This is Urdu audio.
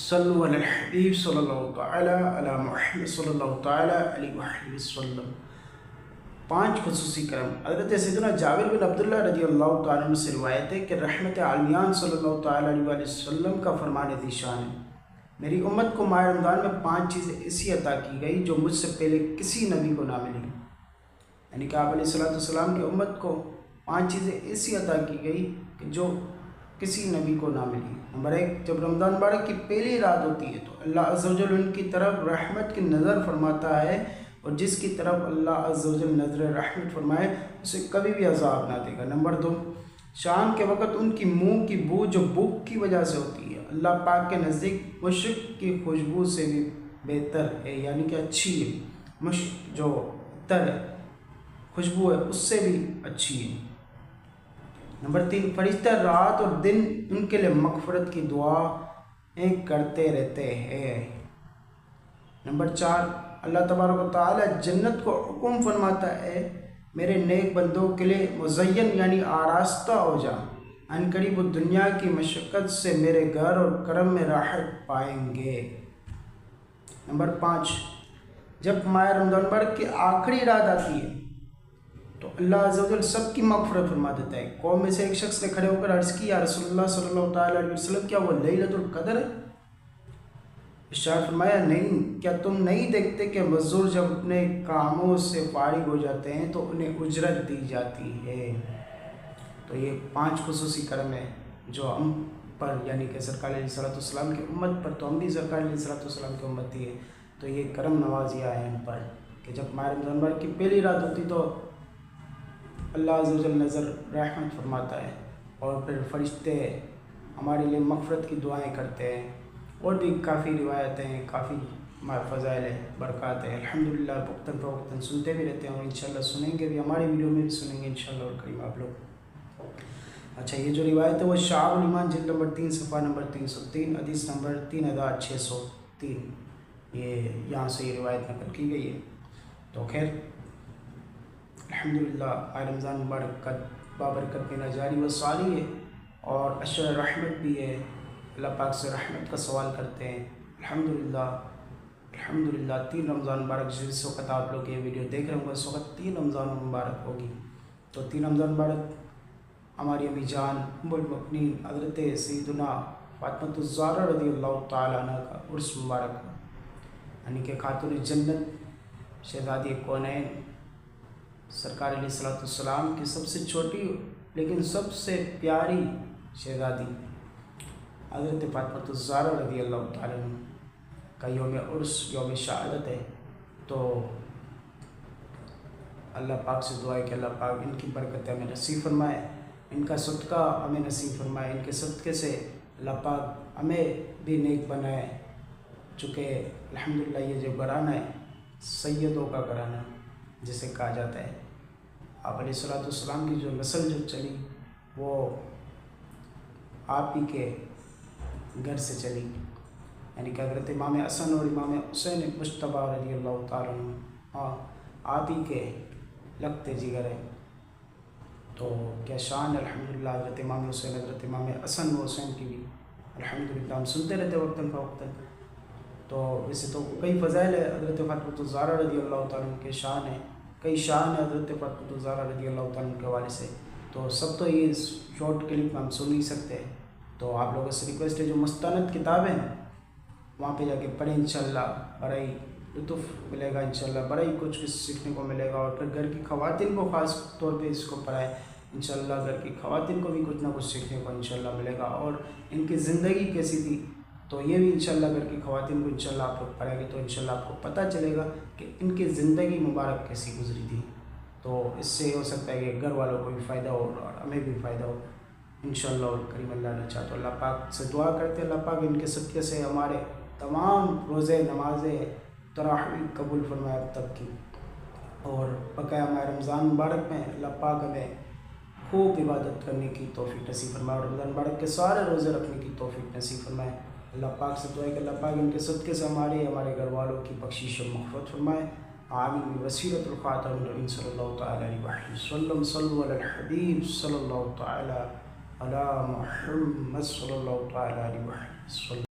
صلو علی الحبیب صلی اللہ تعالی علی محمد صلی اللہ تعالی علیہ وآلہ وسلم۔ 5 خصوصی کرم۔ حضرت سیدنا جابر بن عبداللہ رضی اللہ تعالیٰ عنہ سے روایت ہے کہ رحمت عالمیان صلی اللہ تعالیٰ علیہ وآلہ وسلم کا فرمان ذیشان ہے، میری امت کو ماہ رمضان میں 5 چیزیں ایسی عطا کی گئی جو مجھ سے پہلے کسی نبی کو نہ ملی۔ یعنی کہ آپ علیہ السلام کی امت کو 5 چیزیں ایسی عطا کی گئی کہ جو کسی نبی کو نہ ملی۔ نمبر 1، جب رمضان مبارک کی پہلی رات ہوتی ہے تو اللہ عز و جل ان کی طرف رحمت کی نظر فرماتا ہے، اور جس کی طرف اللہ عز و جل نظر رحمت فرمائے اسے کبھی بھی عذاب نہ دے گا۔ نمبر 2، شام کے وقت ان کی منہ کی بو جو بھوک کی وجہ سے ہوتی ہے اللہ پاک کے نزدیک مشک کی خوشبو سے بھی بہتر ہے، یعنی کہ اچھی ہے۔ مشک جو عطر ہے، خوشبو ہے، اس سے بھی اچھی ہے۔ نمبر 3، فرشتہ رات اور دن ان کے لیے مغفرت کی دعائیں کرتے رہتے ہیں۔ نمبر 4، اللہ تبارک و تعالی جنت کو حکم فرماتا ہے، میرے نیک بندوں کے لیے مزین یعنی آراستہ ہو جا، ان قریب وہ دنیا کی مشقت سے میرے گھر اور کرم میں راحت پائیں گے۔ نمبر 5، جب ماہ رمضان مبارک کی آخری رات آتی ہے تو اللہ عز و جل سب کی مغفرت فرما دیتا ہے۔ قوم میں سے ایک شخص نے کھڑے ہو کر عرض کی، یا رسول اللہ صلی اللہ تعالیٰ علیہ وسلم، کیا وہ لیلۃ القدر ہے؟ ارشاد فرمایا، نہیں، کیا تم نہیں دیکھتے کہ مزدور جب اپنے کاموں سے فارغ ہو جاتے ہیں تو انہیں اجرت دی جاتی ہے۔ تو یہ 5 خصوصی کرم ہے جو ہم پر، یعنی کہ سرکار علیہ السلام کی امت پر، تو ہم بھی سرکار علیہ السلام کی امتی ہے، تو یہ کرم نوازیاں ہیں ہم پر کہ جب ماہ رمضان مبارک کی پہلی رات ہوتی تو اللہ عز و جل نظر رحمت فرماتا ہے، اور پھر فرشتے ہمارے لیے مغفرت کی دعائیں کرتے ہیں، اور بھی کافی روایتیں ہیں، کافی فضائل ہے، برکات ہے۔ الحمدللہ وقتاً فوقتاً سنتے بھی رہتے ہیں، اور انشاءاللہ سنیں گے بھی، ہماری ویڈیو میں بھی سنیں گے انشاءاللہ اور کریم آپ لوگ۔ اچھا، یہ جو روایت ہے وہ شعب الایمان جلد نمبر 3 صفحہ نمبر 303 حدیث نمبر 3603، یہ یہاں سے یہ روایت نقل کی گئی ہے۔ تو خیر الحمدللہ ماہ رمضان مبارک کا بابرکت مہینہ جاری و ساری ہے، اور اشر رحمت بھی ہے، اللہ پاک سے رحمت کا سوال کرتے ہیں۔ الحمدللہ 3 رمضان مبارک، جس وقت آپ لوگ یہ ویڈیو دیکھ رہے ہوں گے اس وقت 3 رمضان مبارک ہوگی، تو 3 رمضان مبارک ہماری امی جان ام المؤمنین حضرت سیدنا فاطمۃ الزہرا رضی اللہ تعالیٰ عنہ کا عرس مبارک، یعنی کہ خاتون جنت، شہزادی کونین، سرکار علیہ السلام کی سب سے چھوٹی لیکن سب سے پیاری شہزادی حضرت فاطمۃ الزہرا رضی اللہ تعالیٰ عنہ کا یوم عرس، یوم شہادت ہے۔ تو اللہ پاک سے دعا ہے کہ اللہ پاک ان کی برکت ہمیں نصیب فرمائے، ان کا صدقہ ہمیں نصیب فرمائے، ان کے صدقے سے اللہ پاک ہمیں بھی نیک بنائے، چونکہ الحمدللہ یہ جو گھرانہ ہے سیدوں کا گھرانہ جسے کہا جاتا ہے، آپ علیہ السلام کی جو نسل جو چلی وہ آپ ہی کے گھر سے چلی، یعنی کہ حضرت امام حسن اور امام حسین مجتبیٰ رضی اللہ تعالیٰ عنہ آپ ہی کے لگتے جگر ہیں۔ تو کیا شان ہے الحمدللہ حضرت امام حسین، حضرت امام حسن و حسین کی بھی الحمدللہ ہم سنتے رہتے وقتاً فوقتاً۔ تو ویسے تو کئی فضائل ہے حضرت فاطمۃ الزہرا رضی اللہ تعالیٰ عنہ کے شان ہے، کئی شان ہے حضرت فاطمۃ الزہرا رضی اللہ تعالیٰ عنہ کے حوالے سے، تو سب تو یہ شارٹ کلپ میں ہم سن نہیں سکتے، تو آپ لوگوں سے ریکویسٹ ہے جو مستند کتابیں ہیں وہاں پہ جا کے پڑھیں، انشاءاللہ بڑا ہی لطف ملے گا، انشاءاللہ بڑا ہی کچھ سیکھنے کو ملے گا، اور پھر گھر کی خواتین کو خاص طور پہ اس کو پڑھائیں، انشاءاللہ گھر کی خواتین کو بھی کچھ نہ کچھ سیکھنے کو انشاءاللہ ملے گا، اور ان کی زندگی کیسی تھی تو یہ بھی انشاءاللہ گھر کی خواتین کو انشاءاللہ آپ لوگ پڑھیں گے تو انشاءاللہ آپ کو پتہ چلے گا کہ ان کی زندگی مبارک کیسی گزری تھی، تو اس سے ہو سکتا ہے کہ گھر والوں کو بھی فائدہ ہو اور ہمیں بھی فائدہ ہو انشاءاللہ اور کریم اللہ نے چاہا تو۔ اللہ پاک سے دعا کرتے ہیں اللہ پاک ان کے صدقے سے ہمارے تمام روزے نمازیں تراویح قبول فرمائے اب تک کی، اور بقایا ماہ رمضان مبارک میں اللہ پاک ہمیں خوب عبادت کرنے کی توفیق نصیب فرمائے، اور رمضان مبارک کے سارے روزے رکھنے کی توفیق نصیب فرمائے۔ اللہ پاک سے دعا ہے کہ اللہ پاک ان کے صدقے سے ہمارے گھر والوں کی بخشش و مغفرت فرمائے، آمین بوسیلۃ الخاتم النبی صلی اللہ تعالیٰ علیہ وسلم۔ صلو علی الحبیب صلی اللہ تعالیٰ علی محمد صلی اللہ تعالیٰ علیہ وسلم۔